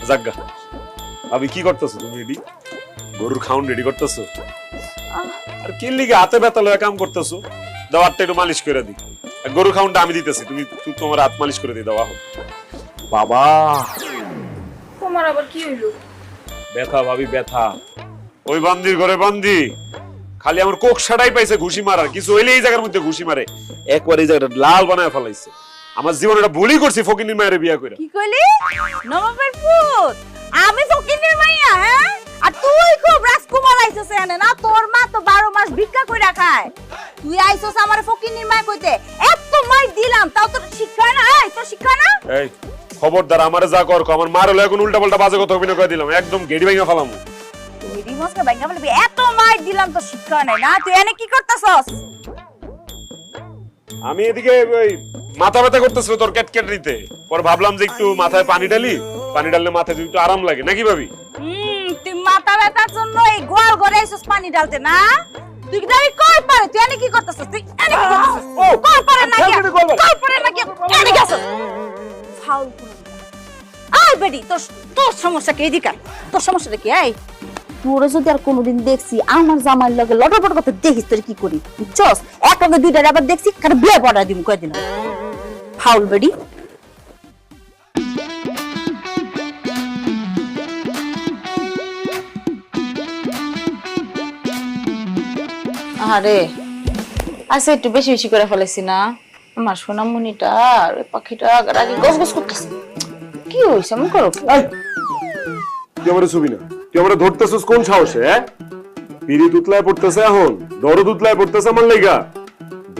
জাগা আমি কি করতেছো তুমি রেডি গরুর খাউন রেডি করতেছো আর কি লিগে হাতে ব্যথা লয়ে কাম করতেছো দাও আটটা একটু মালিশ করে দি গরুর খাউনটা আমি দিতেছি তুমি তোমার হাত মালিশ করে দি দাও আহ বাবা তোমার আবার কি হইলো? ব্যথা ভাবি ব্যথা ওই বান্দির ঘরে বান্দি খালি আমার কোক সাড়াই পাইছে ঘুষি মারার কিছু হইলে এই জায়গার মধ্যে ঘুষি মারে একবার এই জায়গাটা লাল বানায় ফেলাইছে আমার জীবনে একটা ভুলই করছি ফকিনীর মায়ের বিয়া করে কি কইলি নবাবের পুত আমি ফকিনের মাইয়া হ্যাঁ আর তুই খুব রাজকুমার আইছস এনে না তোর মা তো 12 মাস ভিক্ষা কইরা খায় তুই আইছস আমার ফকিনের মাই কইতে এত মাই দিলাম তাও তোর শিক্ষা না এই তোর শিক্ষা না এই খবরদার আমারে যা কর আমার মার হলো এখন উল্টা পাল্টা বাজে কথা অভিনয় করে দিলাম একদম গেড়ি ভাঙা ফেলাম তুই রিমোসকে ভাঙা বলবি এত মাই দিলাম তোর শিক্ষা নাই না তুই এনে কি করতাছস আমি এদিকে ওই মাথা ব্যথা করতেছিল তোর ক্যাটকেট নিতে পর ভাবলাম যে একটু মাথায় পানি ডাললে মাথায় একটু আরাম লাগে নাকি ভাবি তুই মাথা ব্যথার জন্য এই গোয়াল ঘরে আইছস পানি ডালতে না তুই কি দাঁড়ি কই পারে তুই এনে কি করতেছস তুই এনে কি করতেছস কই পারে না কি কই পারে না কি এনে কি আছস ফাউল কোন আই বেডি তোর সমস্যা কি এদিকে তোর সমস্যাটা কি এই তোরে যদি আর কোনোদিন দেখছি আমার জামাইর লগে লটপট করতে দেখিস তোর কি করি বুঝছস এক লগে দুইটা আবার দেখছি কার বিয়ে পড়া দিম কয়দিন ফাউল বেডি আরে আচ্ছা একটু বেশি বেশি করে ফেলেছি না আমার সোনামণিটা আর ওই পাখিটা রাগে গস গস করতেছে কি হইছে এমন করো তুই আমারে ছবি না তুই আমারে ধরতেছিস কোন সাহসে হ্যাঁ পিড়ি তুতলায় পড়তেছে এখন দরদ উতলায় পড়তেছে আমার লাইগা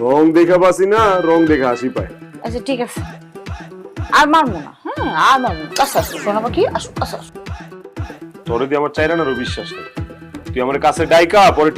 রং দেখা বাসি না রং দেখা হাসি পায় আচ্ছা ঠিক আছে আর মারবো না হ্যাঁ আর মারবো না কাছে আসো সোনা পাখি আসো কাছে আসো তোরে দিয়ে আমার চাইরা না বিশ্বাস নেই তুই আমার কাছে ডাইকা পরে